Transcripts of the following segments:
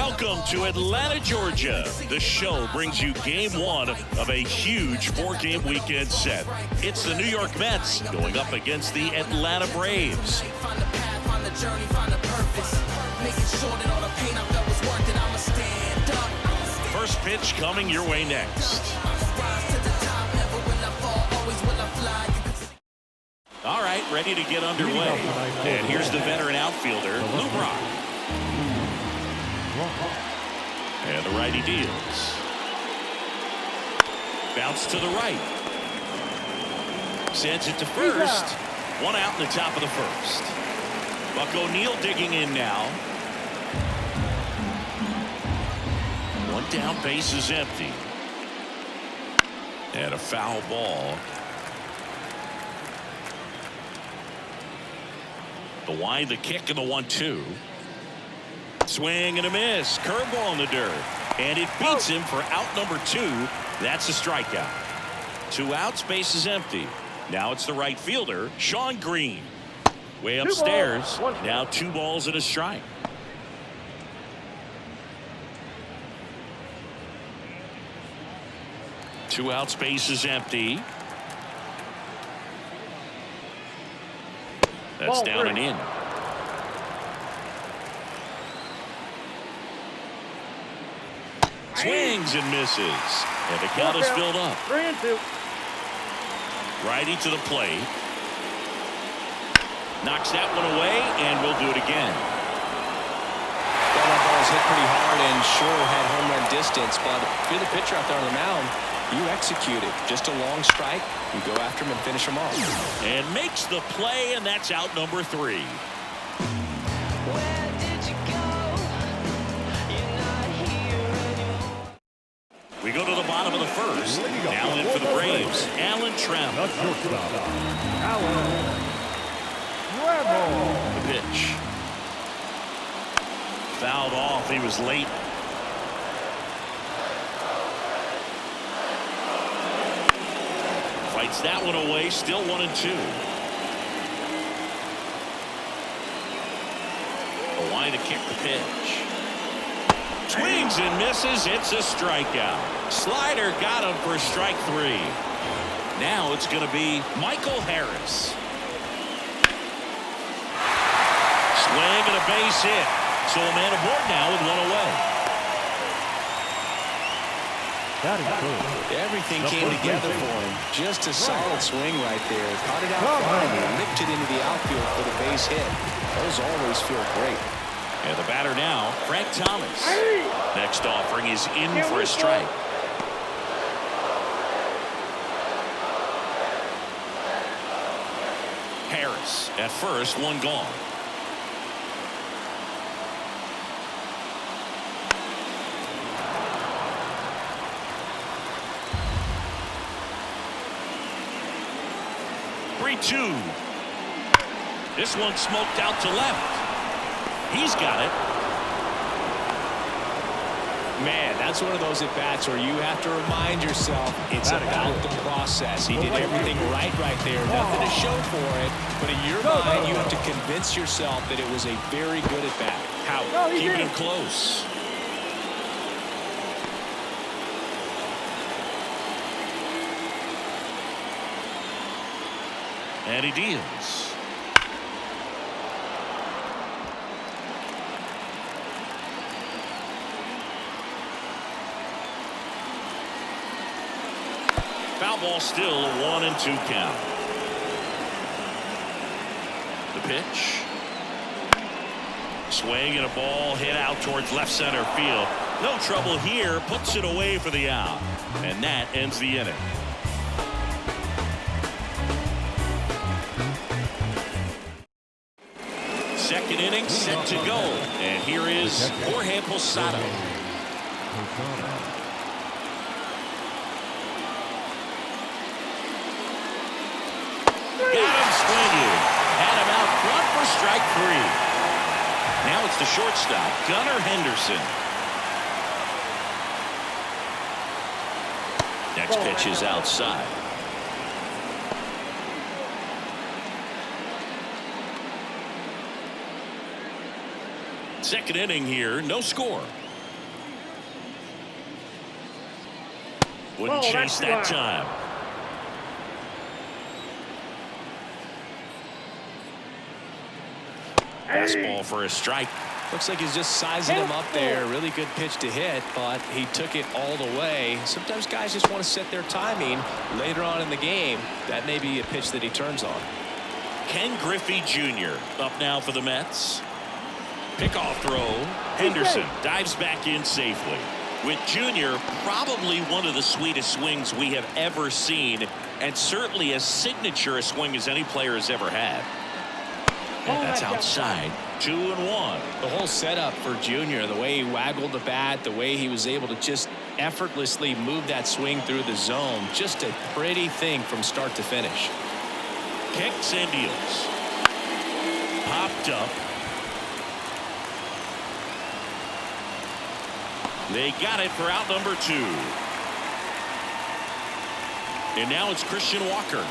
Welcome to Atlanta, Georgia. The show brings you game one of a huge four-game weekend set. It's the New York Mets going up against the Atlanta Braves. First pitch coming your way next. All right, ready to get underway. And here's the veteran outfielder, Lou Brock. And the righty deals. Bounce to the right. Sends it to first. One out in the top of the first. Buck O'Neil digging in now. One down, base is empty. And a foul ball. The wind, the kick, and the 1-2. Swing and a miss. Curveball in the dirt. And it beats him for out number 2. That's a strikeout. 2 outs, base is empty. Now it's the right fielder, Shawn Green. Way upstairs. Now 2 balls and a strike. Two outs, base is empty. That's down and in. Swings and misses. And the count is filled up. 3-2. Righty to the plate. Knocks that one away, and we'll do it again. Well, that ball was hit pretty hard and sure had home run distance, but if you're the pitcher out there on the mound, you execute it. Just a long strike. You go after him and finish him off. And makes the play, and that's out number 3. We go to the bottom of the first. Now in for the Braves, Alan Trammell. The pitch. Fouled off. He was late. Fights that one away. Still 1-2. A line to kick the pitch. Swings and misses. It's a strikeout. Slider got him for strike 3. Now it's going to be Michael Harris. Swing and a base hit. So a man aboard now with 1 away. Everything came together for him. Just a solid swing right there. Caught it out fine and nipped it into the outfield for the base hit. Those always feel great. And the batter now, Frank Thomas. Next offering is in for a strike. Harris at first, 1 gone. This one smoked out to left. He's got it. Man, that's one of those at-bats where you have to remind yourself it's about the process. He did everything right there. Nothing to show for it. But in your mind, you have to convince yourself that it was a very good at-bat. Howard keeping him close. And he deals. Foul ball, still a 1-2 count. The pitch. Swing and a ball hit out towards left center field. No trouble here. Puts it away for the out. And that ends the inning. Second inning set to go. And here is Jorge Posada. Got him swinging. Had him out front for strike 3. Now it's the shortstop, Gunnar Henderson. Next pitch is outside. Second inning here, no score. Wouldn't chase that time. Fastball for a strike. Looks like he's just sizing him up there. Really good pitch to hit, but he took it all the way. Sometimes guys just want to set their timing later on in the game. That may be a pitch that he turns on. Ken Griffey Jr. up now for the Mets. Pickoff throw. Henderson dives back in safely. With Jr. probably one of the sweetest swings we have ever seen, and certainly as signature a swing as any player has ever had. And that's outside. 2-1. The whole setup for Jr., the way he waggled the bat, the way he was able to just effortlessly move that swing through the zone, just a pretty thing from start to finish. Kicks and deals. Popped up. They got it for out number 2. And now it's Christian Walker.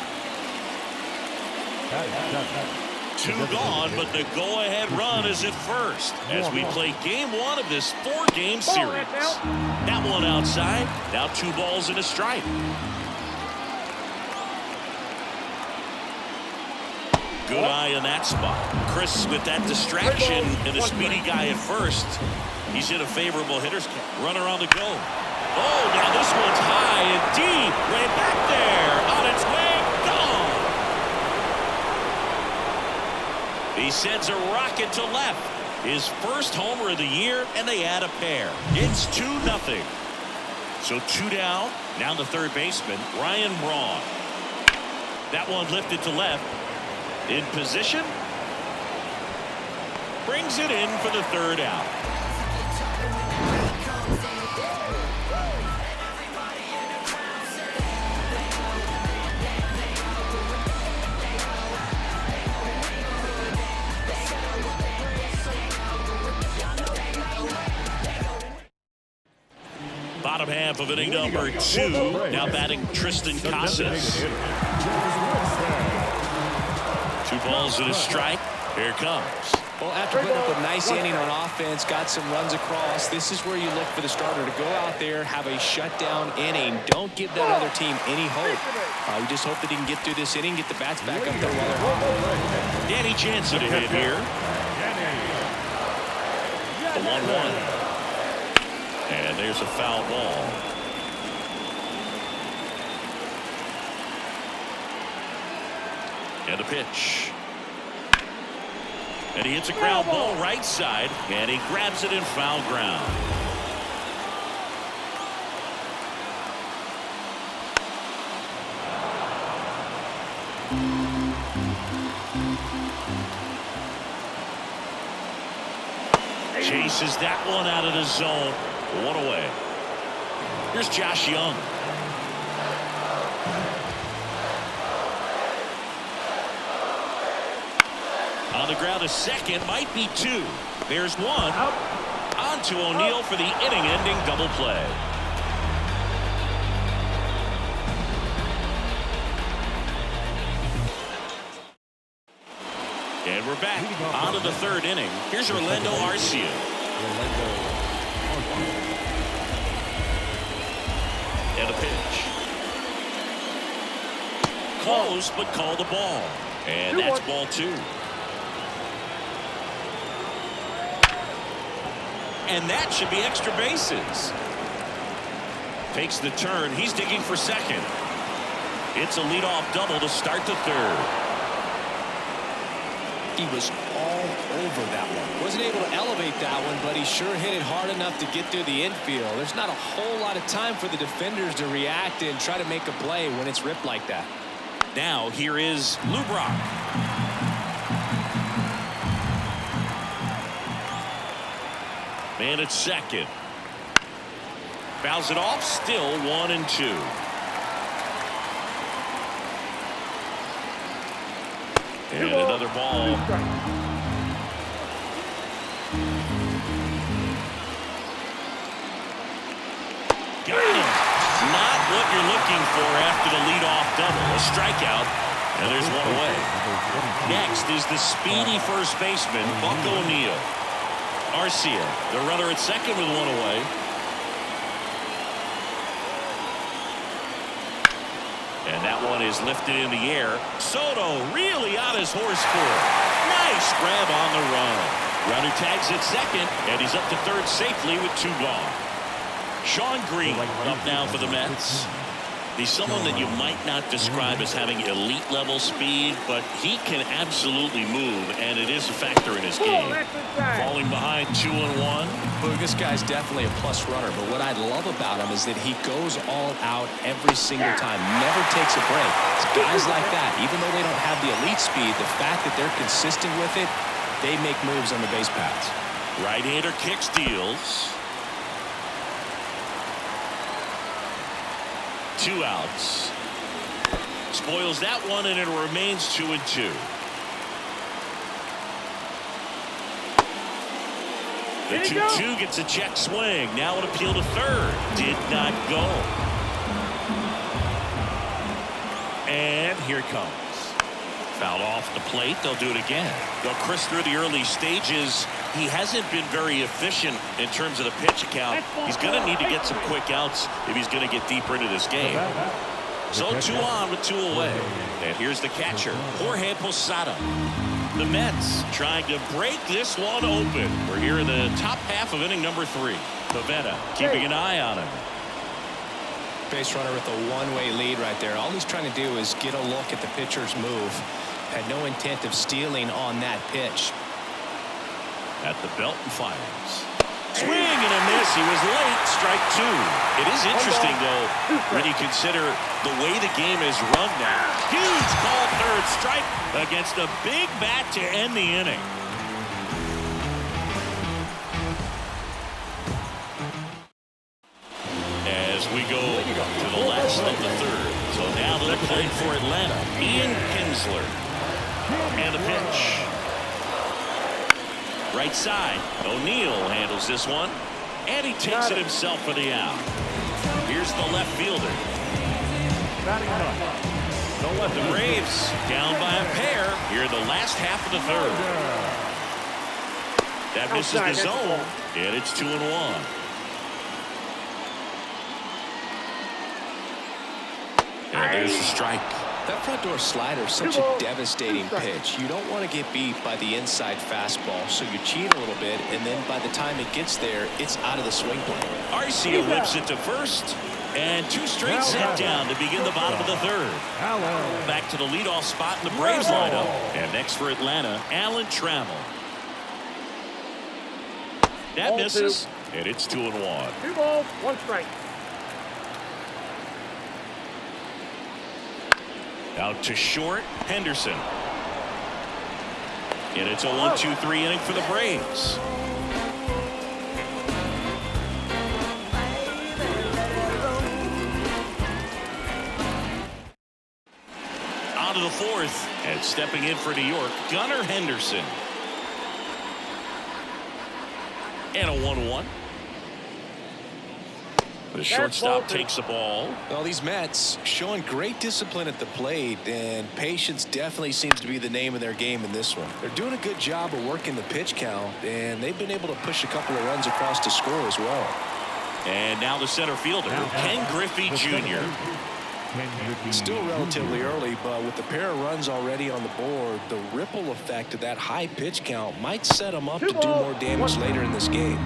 2 gone, but the go-ahead run is at first as we play game 1 of this 4-game series. That one outside. Now 2 balls and a strike. Good eye in that spot. Chris with that distraction and the speedy guy at first. He's in a favorable hitter's runner on the go. Oh, now this one's high and deep. Way back there. On its way. Gone. He sends a rocket to left. His first homer of the year, and they add a pair. It's 2-0. So 2 down. Now the third baseman, Ryan Braun. That one lifted to left. In position. Brings it in for the third out. Bottom half of inning number 2. Now batting Tristan Casas. 2 balls and a strike. Here it comes. Well, after putting up a nice inning on offense, got some runs across, this is where you look for the starter to go out there, have a shutdown inning. Don't give that other team any hope. You just hope that he can get through this inning, get the bats back up there while they're hot. Danny Jansen to hit here. The 1-1. And there's a foul ball. And a pitch. And he hits a ground ball right side, and he grabs it in foul ground. Chases that one out of the zone. 1 away. Here's Josh Young. On the ground, a second, might be 2. There's 1. On to O'Neill for the inning-ending double play. And we're back on to the 3rd inning. Here's Orlando Arcia. And a pitch. Close, but call the ball. And that's ball 2. And that should be extra bases. Takes the turn. He's digging for second. It's a leadoff double to start the 3rd. He was all over that one. Wasn't able to elevate that one, but he sure hit it hard enough to get through the infield. There's not a whole lot of time for the defenders to react and try to make a play when it's ripped like that. Now here is Lou Brock. Man at second. Fouls it off. Still 1-2. And another ball. Got him. Not what you're looking for after the leadoff double. A strikeout. And there's 1 away. Next is the speedy first baseman, Buck O'Neill. Arcia, the runner at second with 1 away. And that one is lifted in the air. Soto really on his horse for it. Nice grab on the run. Runner tags at second, and he's up to third safely with 2 gone. Sean Green up now for the Mets. He's someone that you might not describe as having elite level speed, but he can absolutely move, and it is a factor in his game. Falling behind 2-1. Well, this guy's definitely a plus runner, but what I love about him is that he goes all out every single time, never takes a break. It's guys like that, even though they don't have the elite speed, the fact that they're consistent with it, they make moves on the base paths. Right-hander kick steals. 2 outs. Spoils that one, and it remains 2-2. The 2-2 gets a check swing. Now an appeal to third. Did not go. And here it comes. Foul off the plate. They'll do it again. Well, Chris, through the early stages, he hasn't been very efficient in terms of the pitch count. He's going to need to get some quick outs if he's going to get deeper into this game. So 2 on with 2 away. And here's the catcher, Jorge Posada. The Mets trying to break this one open. We're here in the top half of inning number 3. Pivetta keeping an eye on him. Base runner with a one-way lead right there. All he's trying to do is get a look at the pitcher's move. Had no intent of stealing on that pitch. At the belt and fires. Swing and a miss. He was late. Strike 2. It is interesting, though, when you consider the way the game is run now. Huge call, third strike against a big bat to end the inning. As we go to the last of the third. So now they're playing for Atlanta. Ian Kinsler. And a pitch. Right side. O'Neill handles this one. And he takes it himself for the out. Here's the left fielder. The Braves down by a pair here in the last half of the third. That misses the zone. And it's 2-1. And there's the strike. That front door slider is such a devastating pitch. You don't want to get beat by the inside fastball, so you cheat a little bit, and then by the time it gets there, it's out of the swing plane. Arcia whips it to first, and 2 straight set down to begin the bottom of the third. Back to the leadoff spot in the Braves lineup. And next for Atlanta, Alan Trammell. That misses, and it's 2-1. 2 balls, 1 strike. Out to short, Henderson. And it's a 1-2-3 inning for the Braves. On to the 4th, and stepping in for New York, Gunnar Henderson. And a 1-1. The shortstop takes the ball. Well, these Mets showing great discipline at the plate, and patience definitely seems to be the name of their game in this one. They're doing a good job of working the pitch count, and they've been able to push a couple of runs across to score as well. And now the center fielder, Ken Griffey Jr. It's still relatively early, but with the pair of runs already on the board, the ripple effect of that high pitch count might set them up to do more damage later in this game.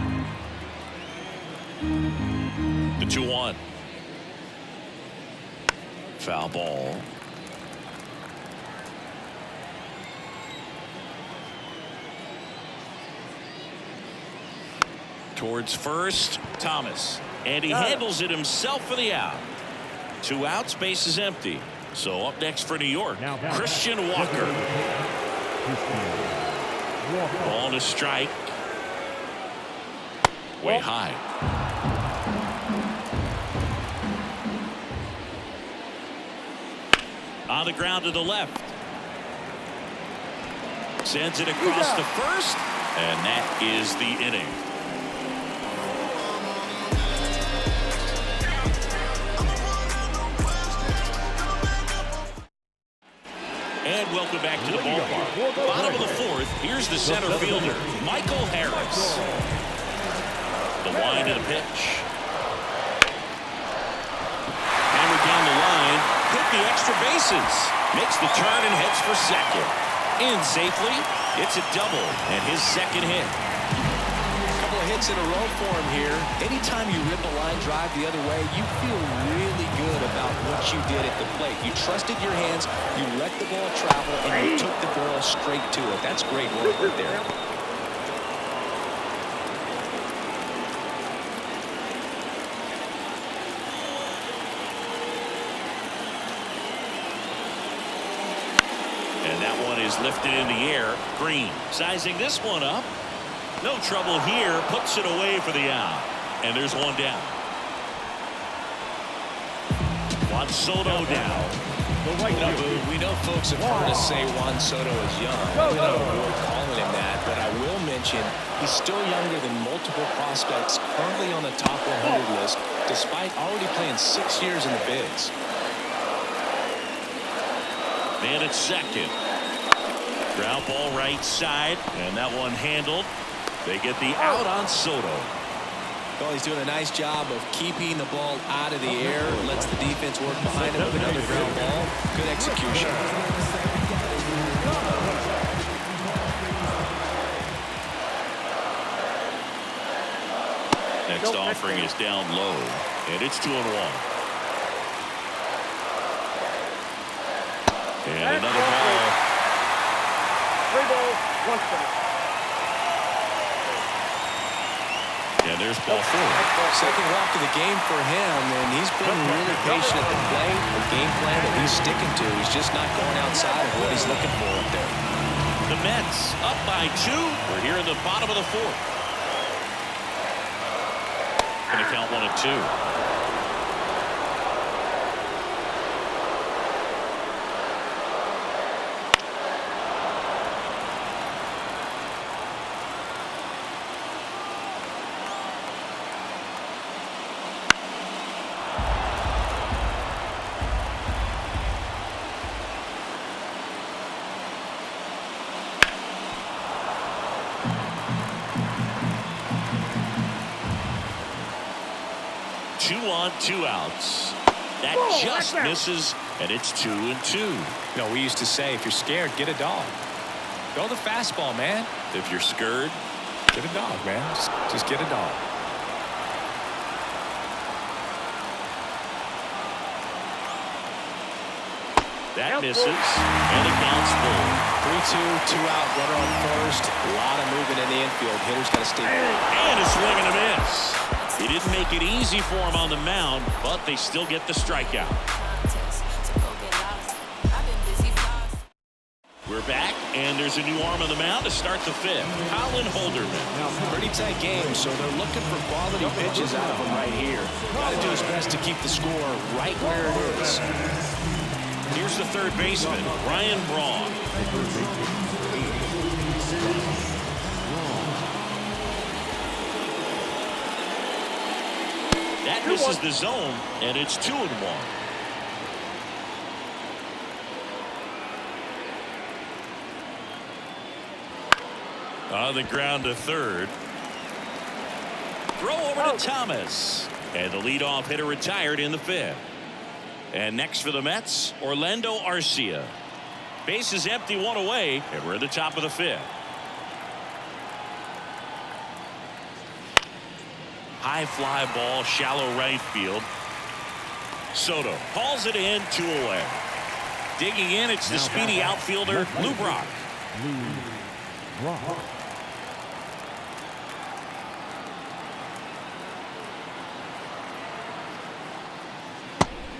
The 2-1. Foul ball. Towards first, Thomas. And he handles it himself for the out. 2 outs, base is empty. So up next for New York, Christian Walker. Ball to strike. Way high. On the ground to the left. Sends it across to first. And that is the inning. And welcome back to the ballpark. Bottom of the 4th. Here's the center fielder, Michael Harris. The wind of the pitch. Hammered down the line. Could the extra bases. Makes the turn and heads for second. In safely. It's a double and his second hit. Couple of hits in a row for him here. Anytime you rip a line drive the other way, you feel really good about what you did at the plate. You trusted your hands, you let the ball travel, and you took the ball straight to it. That's great work right there. And that one is lifted in the air. Green sizing this one up. No trouble here. Puts it away for the out. And there's one down. Juan Soto down. We know folks have heard us say Juan Soto is young. We don't avoid calling him that, but I will mention he's still younger than multiple prospects currently on the top 100 list, despite already playing 6 years in the bigs. Man at second. Ground ball right side, and that one handled. They get the out on Soto. Well, he's doing a nice job of keeping the ball out of the air. Lets the defense work behind him with another ground ball. Good execution. Next offering is down low, and it's 2-1. And another ball. 3 balls, 1 strike. And there's ball 4. Second walk of the game for him, and he's been really patient at the plate. The game plan that he's sticking to. He's just not going outside of what he's looking for up there. The Mets up by 2. We're here in the bottom of the 4th. Going to count 1-2. Two on, 2 outs. That just misses, and it's 2-2. You know, we used to say, if you're scared, get a dog. Throw the fastball, man. If you're scared, get a dog, man. Just get a dog. that misses, and it counts full. 3-2, 2 out, runner on first. A lot of movement in the infield. Hitter's got to stay. And a swing and a miss. He didn't make it easy for him on the mound, but they still get the strikeout. We're back, and there's a new arm on the mound to start the 5th. Colin Holderman. Pretty tight game, so they're looking for quality pitches out of him right here. Got to do his best to keep the score right where it is. Here's the third baseman, Ryan Braun. That misses the zone, and it's 2-1. On the ground to third. Throw over to Thomas. And the leadoff hitter retired in the 5th. And next for the Mets, Orlando Arcia. Base is empty, 1 away, and we're at the top of the 5th. High fly ball, shallow right field. Soto hauls it in, 2 away. Digging in, it's the speedy outfielder, Lou Brock.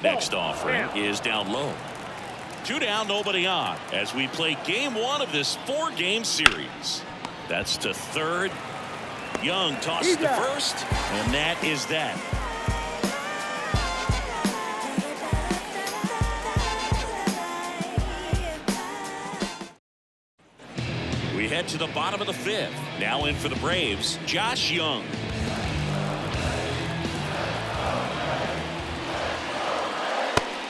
Next offering is down low. 2 down, nobody on, as we play game 1 of this 4-game series. That's to third. Young tosses to first, and that is that. We head to the bottom of the 5th. Now in for the Braves, Josh Young.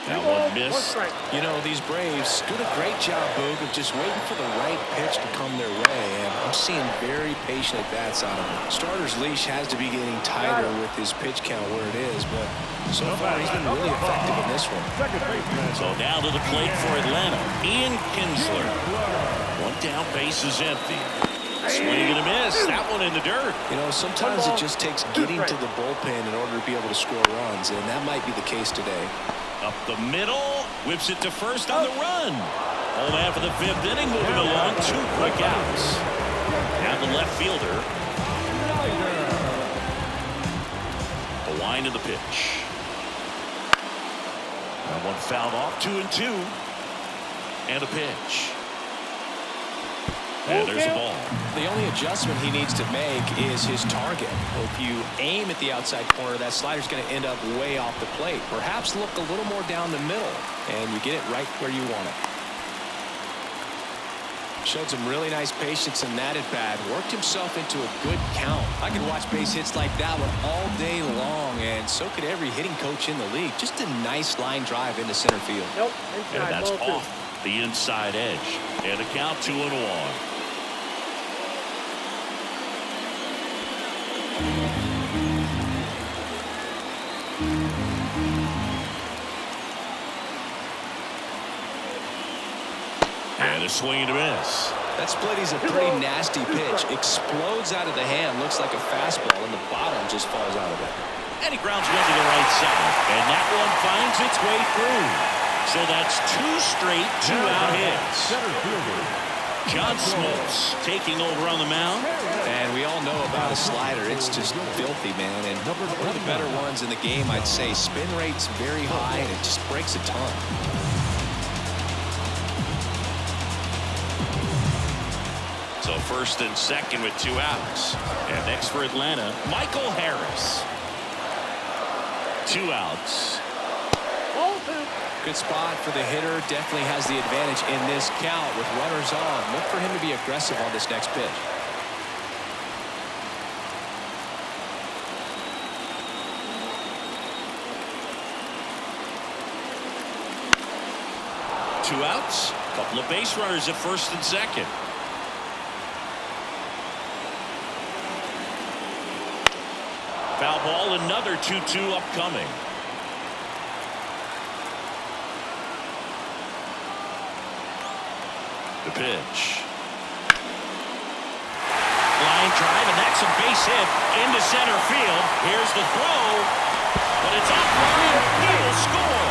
That balls, one one missed. strike. You know, these Braves doing a great job, Boog, of just waiting for the right pitch to come their way, and I'm seeing very patient at-bats out of him. Starter's leash has to be getting tighter with his pitch count where it is, but so far he's been really effective in this one. Second baseman. So now to the plate for Atlanta, Ian Kinsler. One down, base is empty. Swing and a miss. That one in the dirt. You know, sometimes it just takes getting to the bullpen in order to be able to score runs, and that might be the case today. Up the middle, whips it to first on the run. Home after the fifth inning, moving along, 2 quick outs. Now the left fielder. The wind of the pitch. That one fouled off, 2-2. And a pitch. And there's the ball. The only adjustment he needs to make is his target. If you aim at the outside corner, that slider's going to end up way off the plate. Perhaps look a little more down the middle, and you get it right where you want it. Showed some really nice patience in that at-bat. Worked himself into a good count. I could watch base hits like that one all day long, and so could every hitting coach in the league. Just a nice line drive into center field. Nope. And Inside. that's Ball off the inside edge. And a count 2-1. And a swing and a miss. That split is a pretty nasty pitch. Explodes out of the hand. Looks like a fastball, and the bottom just falls out of it. And he grounds one to the right side. And that one finds its way through. So that's 2 straight 2-out hits. John Smoltz taking over on the mound. And we all know about a slider. It's just filthy, man. And one of the better ones in the game, I'd say. Spin rate's very high, and it just breaks a ton. So first and second with 2 outs. And next for Atlanta, Michael Harris. 2 outs. Ball 2. Good spot for the hitter. Definitely has the advantage in this count with runners on. Look for him to be aggressive on this next pitch. Two outs. Couple of base runners at first and second. Foul ball, another 2-2 upcoming. The pitch. Line drive, and that's a base hit into center field. Here's the throw, but it's up line. He will score,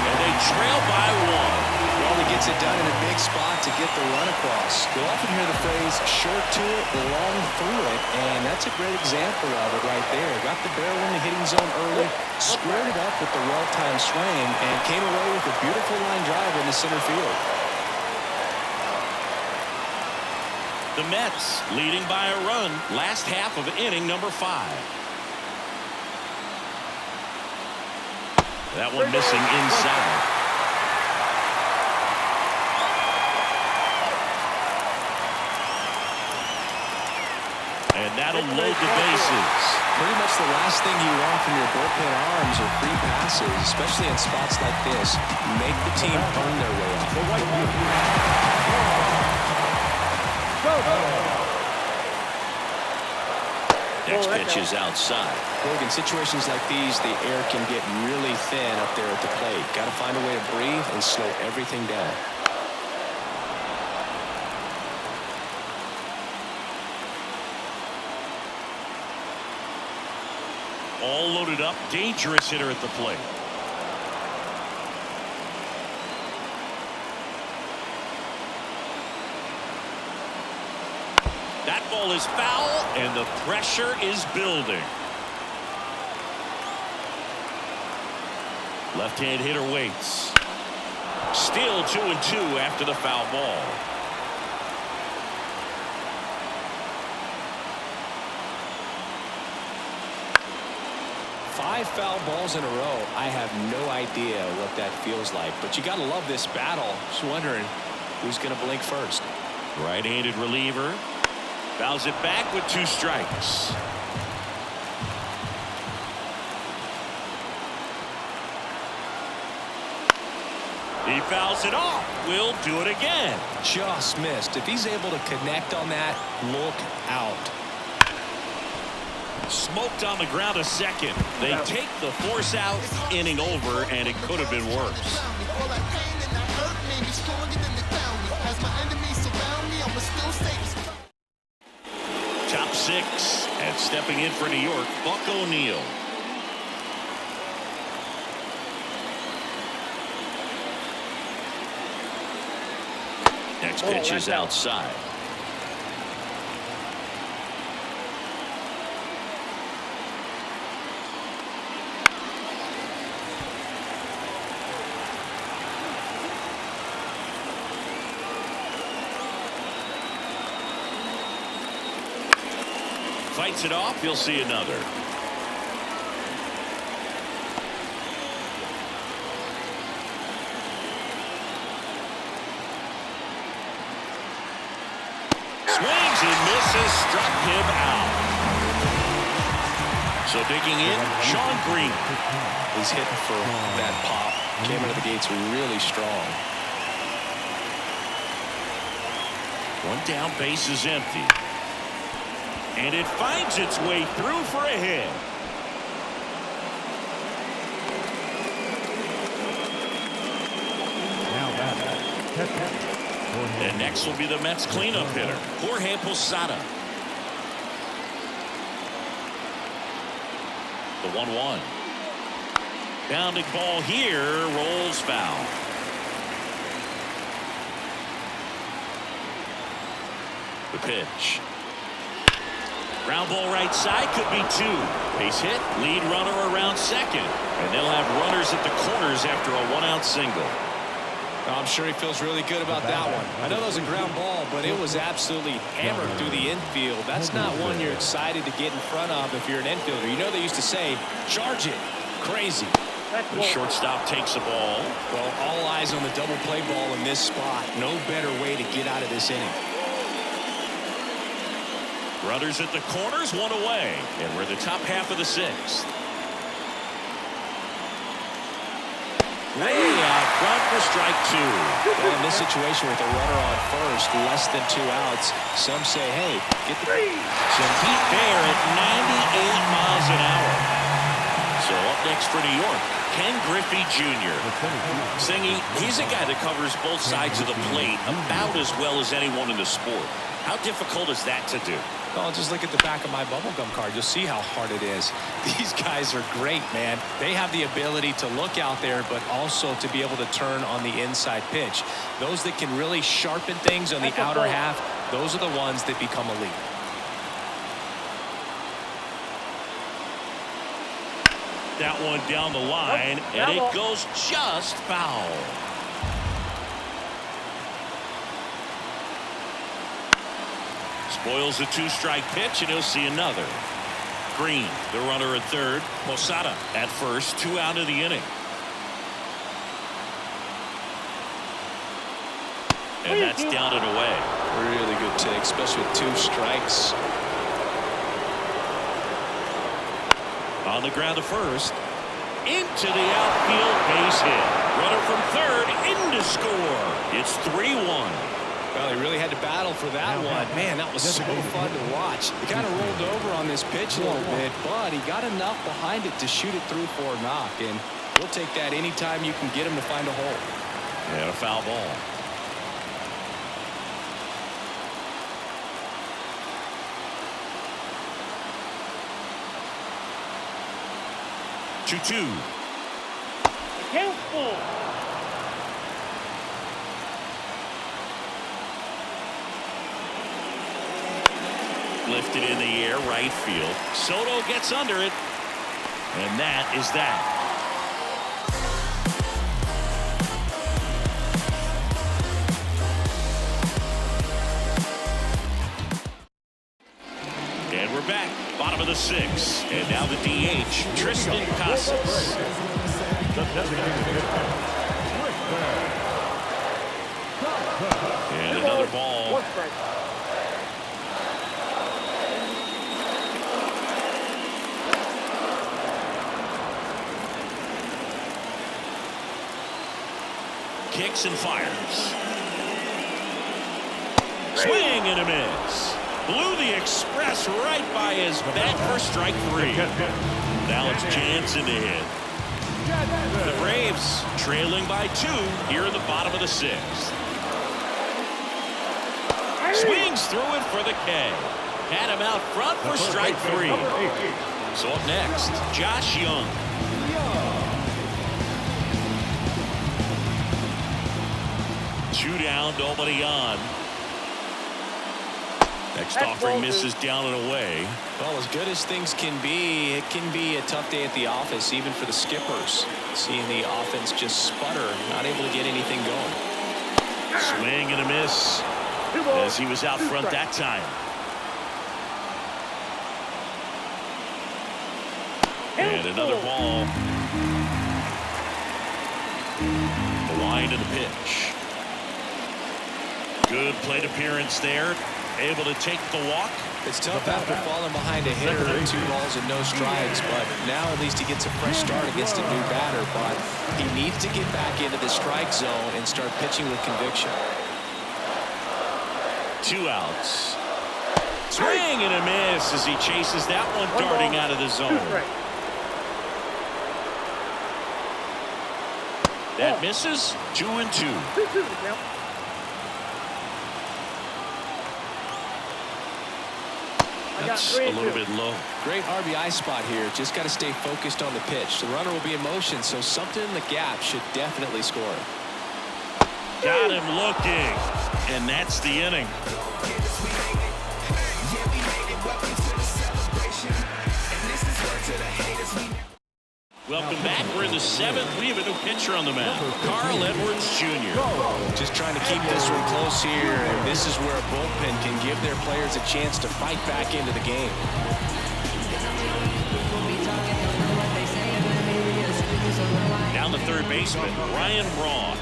and they trail by 1. Well, he gets it done in a big spot to get the run across. You'll often hear the phrase short to it, long through it, and that's a great example of it right there. Got the barrel in the hitting zone early, squared it up with the well-timed swing, and came away with a beautiful line drive in the center field. The Mets leading by a run. Last half of inning number 5. That one missing inside. And that'll load the bases. Pretty much the last thing you want from your bullpen arms are free passes, especially in spots like this. Make the team earn their way out. Next pitch is outside. Look, in situations like these, the air can get really thin up there at the plate. Got to find a way to breathe and slow everything down. All loaded up, dangerous hitter at the plate. That ball is foul, and the pressure is building. Left-hand hitter waits. Still 2-2 after the foul ball. Five foul balls in a row. I have no idea what that feels like, but you got to love this battle. Just wondering who's going to blink first. Right-handed reliever. Fouls it back with 2 strikes. He fouls it off. We'll do it again. Just missed. If he's able to connect on that, look out. Smoked on the ground a second. They take the force out, inning over, and it could have been worse. Top six, and stepping in for New York, Buck O'Neil. Next pitch is outside. Fights it off. You'll see another. Swings and misses, struck him out. So digging in, Sean Green. He's hitting for that pop. Came into the gates really strong. One down, base is empty. And it finds its way through for a hit. And next will be the Mets cleanup hitter, Jorge Posada. The 1-1. Bounding ball here, rolls foul. The pitch. Ground ball right side, could be two. Base hit, lead runner around second. And they'll have runners at the corners after a one-out single. I'm sure he feels really good about that one. I know that was a ground ball, but it was absolutely hammered through the infield. That's not one you're excited to get in front of if you're an infielder. You know they used to say, charge it. Crazy. The shortstop takes the ball. Well, all eyes on the double play ball in this spot. No better way to get out of this inning. Runners at the corners, one away. And we're the top half of the sixth. Way out front for strike two. Well, in this situation with a runner on first, less than 2 outs, some say, hey, get the... Some heat there at 98 miles an hour. So up next for New York, Ken Griffey Jr. Singy, he's a guy that covers both sides of the plate about as well as anyone in the sport. How difficult is that to do? Well, just look at the back of my bubblegum card. You'll see how hard it is. These guys are great, man. They have the ability to look out there, but also to be able to turn on the inside pitch. Those that can really sharpen things on the outer half, those are the ones that become elite. That one down the line, and it goes just foul. Spoils the two-strike pitch, and he'll see another. Green, the runner at third. Posada at first, 2 out of the inning. And that's down and away. Really good take, especially with 2 strikes. On the ground to first. Into the outfield, base hit. Runner from third, in to score. It's 3-1. Well, he really had to battle for that one. Man, that was so fun to watch. He kind of rolled over on this pitch a little bit, but he got enough behind it to shoot it through for a knock. And we'll take that anytime you can get him to find a hole. And a foul ball. Two. Lifted in the air, right field. Soto gets under it. And that is that. And we're back. Bottom of the 6th. And now the DH, Tristan Casas. And another ball. kicks and fires. Swing and a miss. Blew the express right by his bat for strike 3. Now it's Jansen to hit. The Braves trailing by 2 here in the bottom of the 6th. Swings through it for the K. Had him out front for strike 3. So up next, Josh Young. 2 down, nobody on. Next offering misses down and away. Well, as good as things can be, it can be a tough day at the office, even for the skippers. Seeing the offense just sputter, not able to get anything going. Swing and a miss as he was out front that time. And another ball. The wind of the pitch. Good plate appearance there. Able to take the walk. It's tough after falling behind a hitter, 2 balls and no strikes, but now at least he gets a fresh start against a new batter. But he needs to get back into the strike zone and start pitching with conviction. 2 outs. Swing and a miss as he chases that one darting out of the zone. That misses. 2-2. That's a little bit low. Great RBI spot here. Just got to stay focused on the pitch. The runner will be in motion, so something in the gap should definitely score. Got him looking, and that's the inning. Welcome back. We're in the 7th. We have a new pitcher on the mound, Carl Edwards Jr. Just trying to keep this one close here, and this is where a bullpen can give their players a chance to fight back into the game. Down the third baseman, Ryan Braun.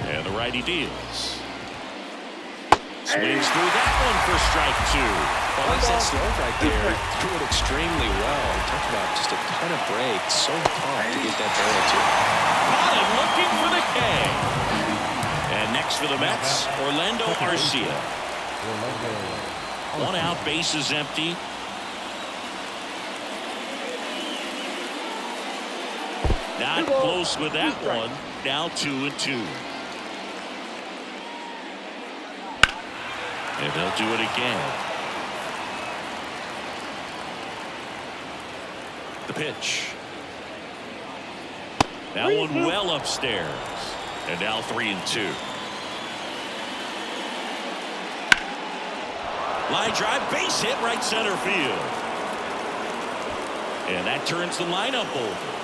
And the righty deals. Swings through that one for strike 2. Well, that's that slope right there. Threw it extremely well. Talk about just a ton of breaks. So tough to get that barrel to. Got him looking for the K. And next for the Mets, Orlando Arcia. 1 out, bases empty. Not close with that one. Now 2-2. And they'll do it again. The pitch. That one well upstairs. And now 3-2. Line drive, base hit, right center field. And that turns the lineup over.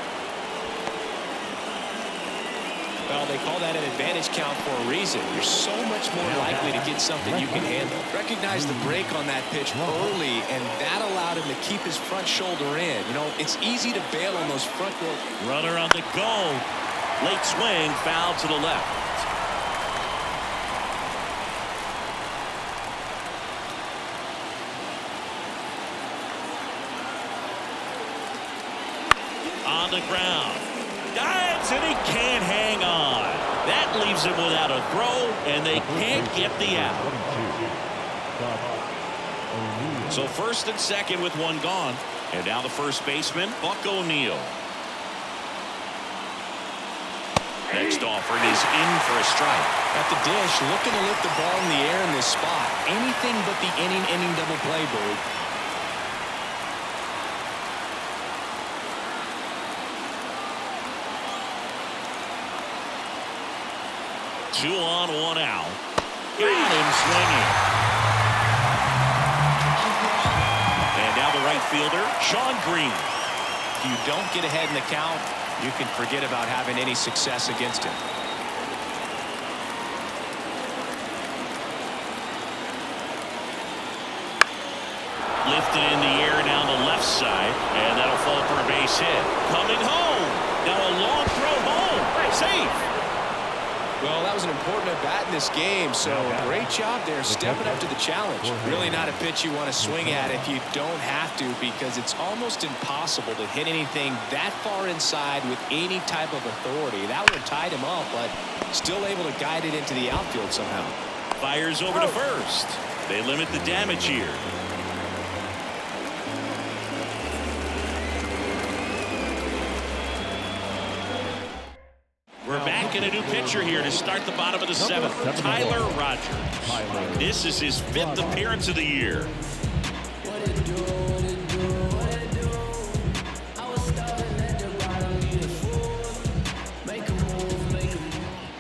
Well, they call that an advantage count for a reason. You're so much more likely to get something you can handle. Recognize the break on that pitch early, and that allowed him to keep his front shoulder in. You know, it's easy to bail on those front row. Runner on the go. Late swing, foul to the left. On the ground. Dives, and he can't hang on. That leaves him without a throw, and they can't get the out. So first and second with 1 gone. And now the first baseman, Buck O'Neil. Next offering is in for a strike. At the dish, looking to lift the ball in the air in this spot. Anything but the inning double play, Billy. 2 on, 1 out. Got him swinging. And now the right fielder, Shawn Green. If you don't get ahead in the count, you can forget about having any success against him. Lifted in the air down the left side, and that'll fall for a base hit. Coming home. Now a long throw home. Safe. Well, that was an important at-bat in this game, so great job there stepping up to the challenge. Really not a pitch you want to swing at if you don't have to, because it's almost impossible to hit anything that far inside with any type of authority. That would have tied him up, but still able to guide it into the outfield somehow. Fires over to first. They limit the damage here. We're back in a new pitcher here to start the bottom of the seventh. Tyler Rogers. This is his 5th appearance of the year.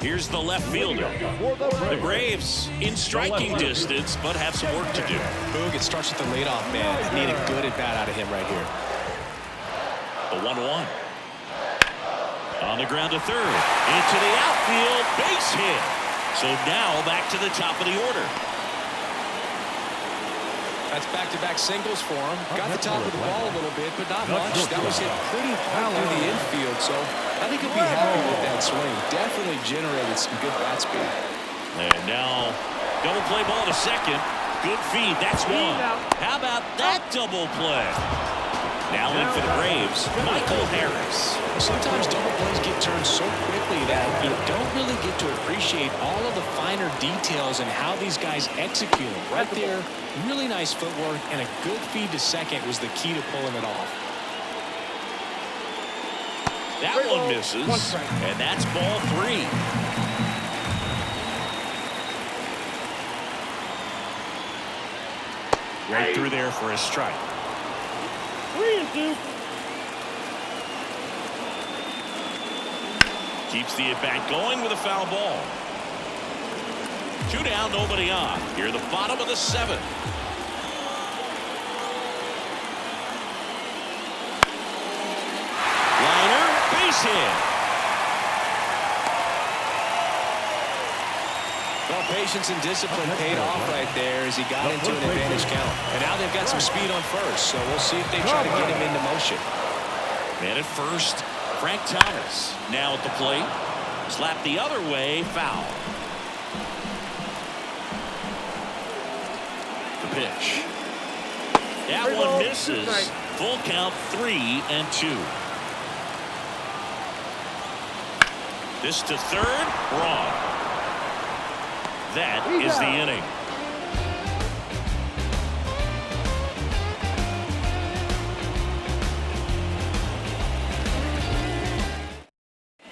Here's the left fielder. The Braves in striking distance, but have some work to do. Boog, it starts with the leadoff man. Need a good at-bat out of him right here. The 1-1. On the ground to third. Into the outfield. Base hit. So now back to the top of the order. That's back-to-back singles for him. Got the top of the ball a little bit, but not much. That was hit pretty hard through the infield, so I think he'll be happy with that swing. Definitely generated some good bat speed. And now double play ball to second. Good feed. That's one. How about that double play? Now in for the Braves, Michael Harris. Sometimes double plays get turned so quickly that you don't really get to appreciate all of the finer details and how these guys execute them. Right there, really nice footwork, and a good feed to second was the key to pulling it off. That one misses, and that's ball 3. Right through there for a strike. 3-2. Keeps the at-bat going with a foul ball. 2 down, nobody on. Here the bottom of the 7th. Liner, base hit. Well, patience and discipline paid off right there as he got into an advantage count. And now they've got some speed on first, so we'll see if they try to get him into motion. Man at first, Frank Thomas. Now at the plate. Slap the other way, foul. The pitch. That one misses. Full count, 3-2. This to third, wrong. That is the inning.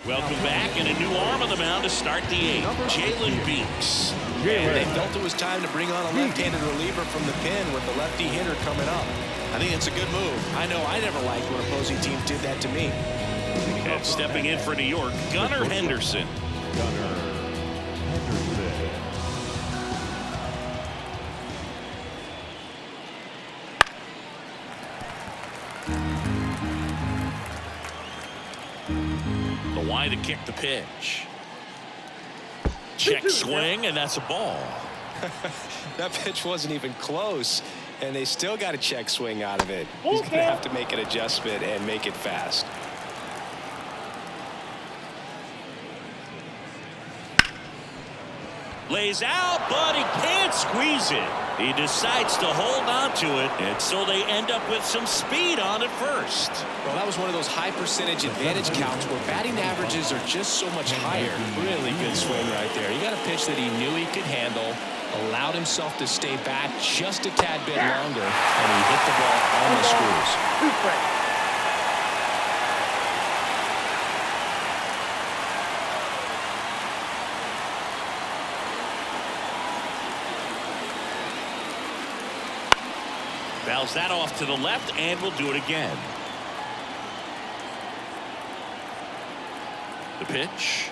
Welcome back, and a new arm on the mound to start the 8th. Jalen Beeks. And they felt it was time to bring on a left-handed reliever from the pen with the lefty hitter coming up. I think it's a good move. I know I never liked when opposing teams did that to me. And stepping in for New York, Gunnar Henderson. The wide to kick the pitch. Check swing, and that's a ball. That pitch wasn't even close, and they still got a check swing out of it. He's going to have to make an adjustment and make it fast. Lays out, but he can't squeeze it. He decides to hold on to it, and so they end up with some speed on at first. Well, that was one of those high percentage advantage counts where batting averages are just so much higher. Really good swing right there. He got a pitch that he knew he could handle, allowed himself to stay back just a tad bit longer, and he hit the ball on the screws. Fouls that off to the left, and will do it again. The pitch.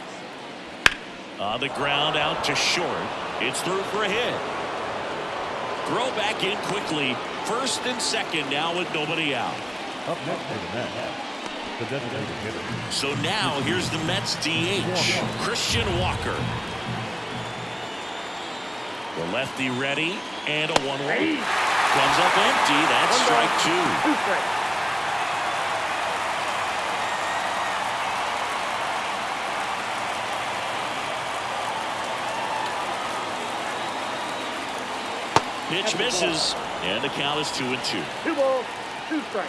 On the ground, out to short. It's through for a hit. Throw back in quickly. First and second now with nobody out. Up next for the Mets, the designated hitter. So now here's the Mets DH, Christian Walker. The lefty ready, and a 1-1. Comes up empty. That's strike 2. Pitch misses, and the count is 2-2. 2 balls, 2 strikes.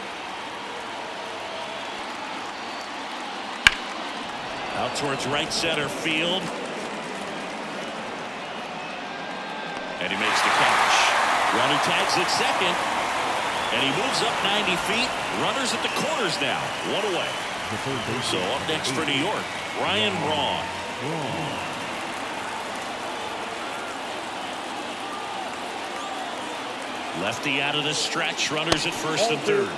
Out towards right center field. And he makes the catch. Runner tags at second. And he moves up 90 feet. Runners at the corners now. 1 away. So up next for New York, Ryan Braun. Lefty out of the stretch. Runners at first and third.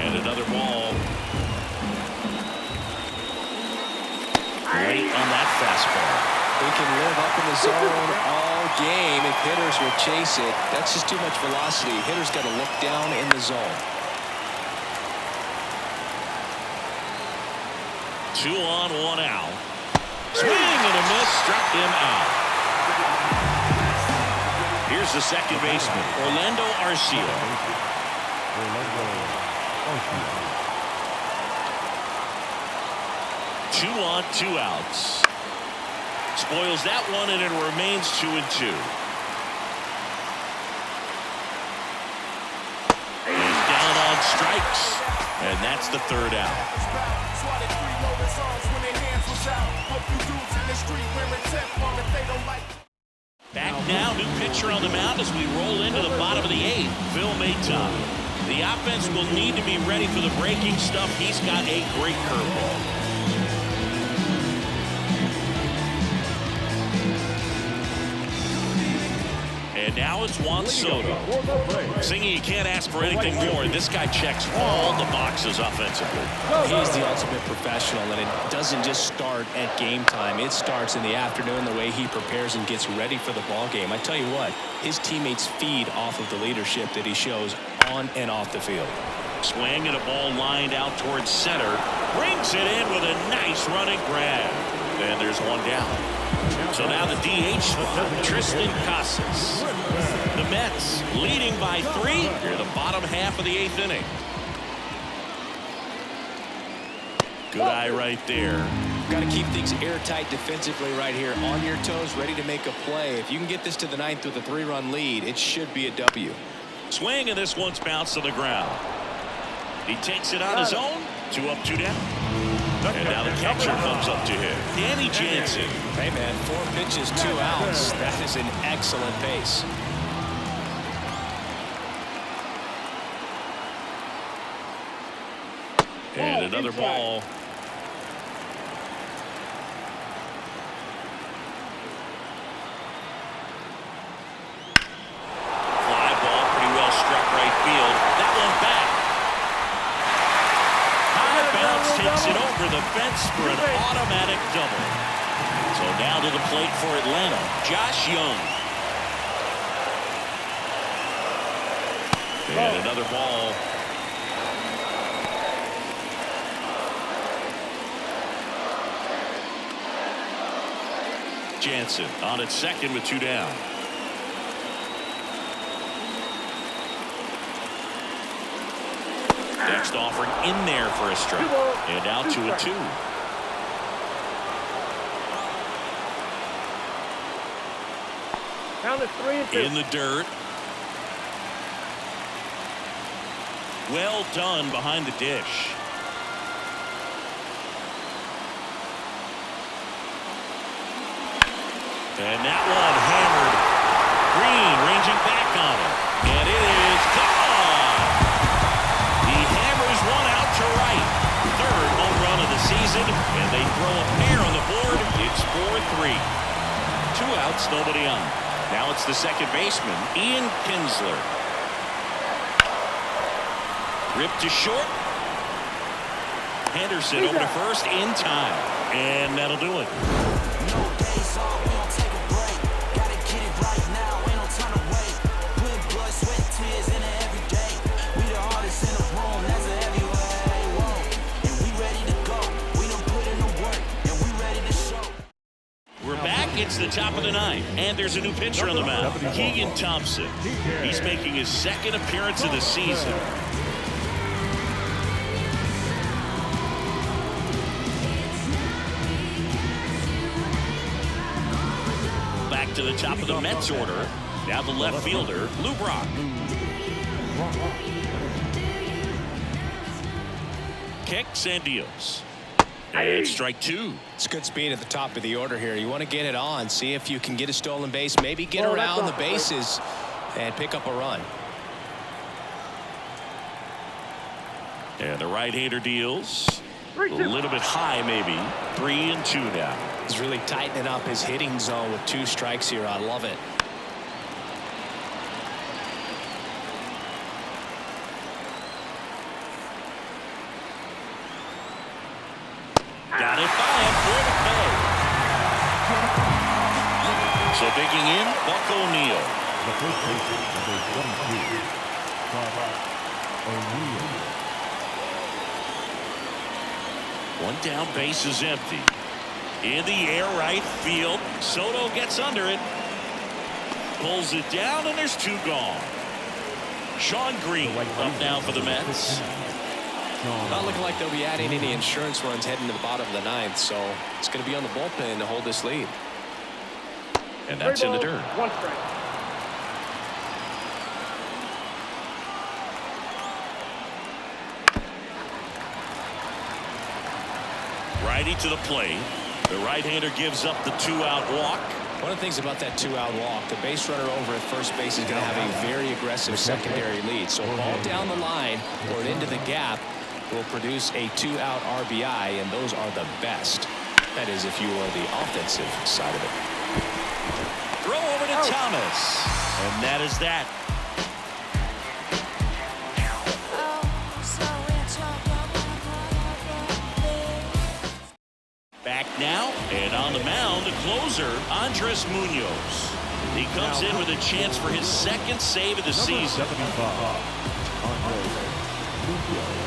And another ball. Late on that fastball. He can live up in the zone all game if hitters will chase it. That's just too much velocity. Hitters got to look down in the zone. 2 on, 1 out. Swing and a miss, struck him out. Here's the second baseman, Orlando Arcia. 2 on, 2 outs. Spoils that one, and it remains 2-2. He's down on strikes, and that's the third out. Back now, new pitcher on the mound as we roll into the bottom of the 8th, Phil Maton. The offense will need to be ready for the breaking stuff. He's got a great curveball. And now it's Juan Soto. Singy, you can't ask for anything more. This guy checks all the boxes offensively. He's the ultimate professional, and it doesn't just start at game time. It starts in the afternoon, the way he prepares and gets ready for the ball game. I tell you what, his teammates feed off of the leadership that he shows on and off the field. Swing and a ball lined out towards center. Brings it in with a nice running grab. And there's one down. So now the DH spot, Triston Casas. The Mets leading by 3 here the bottom half of the 8th inning. Good eye right there. Got to keep things airtight defensively right here, on your toes, ready to make a play. If you can get this to the 9th with a 3-run lead, it should be a W. Swing, and this one's bounced to the ground. He takes it on his own. 2 up, 2 down. And now the catcher comes up to him, Danny Jansen. Hey, man, 4 pitches, 2 outs. That is an excellent pace. And another ball. Fly ball, pretty well struck right field. That one back. High bounce takes it over the fence for an automatic double. So now to the plate for Atlanta, Josh Young. And another ball. Jansen on at second with 2 down. Next offering in there for a strike. And now 2-2. Count is 3-2. In the dirt. Well done behind the dish. And that one hammered. Green ranging back on it. And it is gone. He hammers one out to right. 3rd home run of the season. And they throw a pair on the board. It's 4-3. 2 outs, nobody on. Now it's the second baseman, Ian Kinsler. Ripped to short. Henderson over to first in time. And that'll do it. It's the top of the 9th, and there's a new pitcher on the mound, Keegan Thompson. He's making his 2nd appearance of the season. Back to the top of the Mets order, Now the left fielder, Lou Brock. Kicks and deals. And strike two. It's good speed at the top of the order here. You want to get it on, see if you can get a stolen base, maybe get Oh, around the that's bases and pick up a run. And the right-hander deals. A 3-2. little bit high, maybe. 3-2 now. He's really tightening up his hitting zone with 2 strikes here. I love it. Got it by him for the play. So digging in, Buck O'Neil. The first baseman, number 22, Buck O'Neil. One down, base is empty. In the air, right field. Soto gets under it. Pulls it down, and there's 2 gone. Sean Green up now for the Mets. Not looking like they'll be adding any insurance runs heading to the bottom of the 9th, so it's going to be on the bullpen to hold this lead. And that's in the dirt. 1 strike. Righty to the plate. The right-hander gives up the 2-out walk. One of the things about that 2-out walk, the base runner over at first base is going to have a very aggressive secondary lead. So a ball down the line or into the gap will produce a 2-out RBI, and those are the best. That is, if you are the offensive side of it. Throw over to Thomas. And that is that. Back now, and on the mound, the closer, Andres Munoz. He comes in with a chance for his 2nd save of the season. 75, Andres Munoz.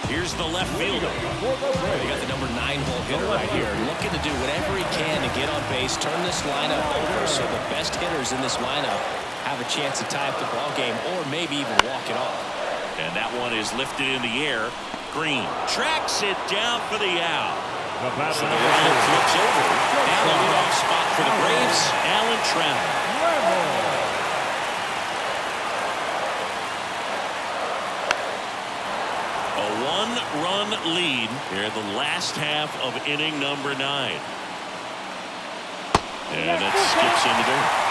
Here's the left fielder. You got the number 9 hole hitter right here, looking to do whatever he can to get on base, turn this lineup over so the best hitters in this lineup have a chance to tie up the ball game or maybe even walk it off. And that one is lifted in the air. Green tracks it down for the out. So the lineup flips over. Now the leadoff spot for the Braves, Alan Trammell. A 1-run lead here in the last half of inning number 9. And it skips in the dirt.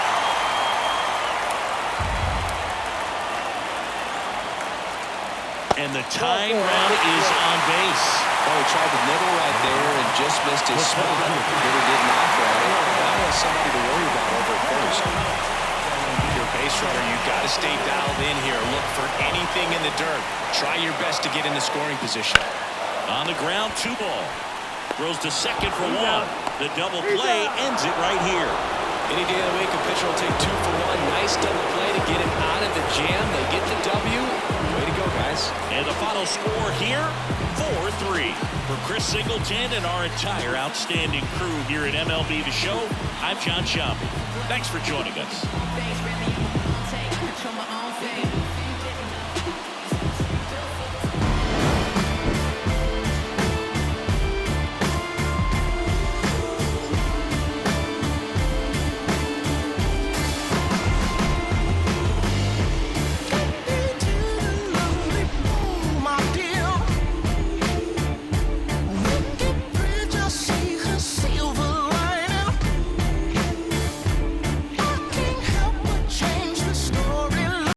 And the tying run is on base. Oh, he tried the middle right there and just missed his spot. The hitter didn't offer at it. That was somebody to worry about over at first. Your base runner, you've got to stay dialed in here. Look for anything in the dirt. Try your best to get in the scoring position. On the ground, 2 ball. Throws to second for 1. The double play ends it right here. Any day of the week, a pitcher will take 2 for 1. Nice double play to get him out of the jam. They get the W. Way to go, guys. And the final score here, 4-3. For Chris Singleton and our entire outstanding crew here at MLB The Show, I'm John Schaub. Thanks for joining us.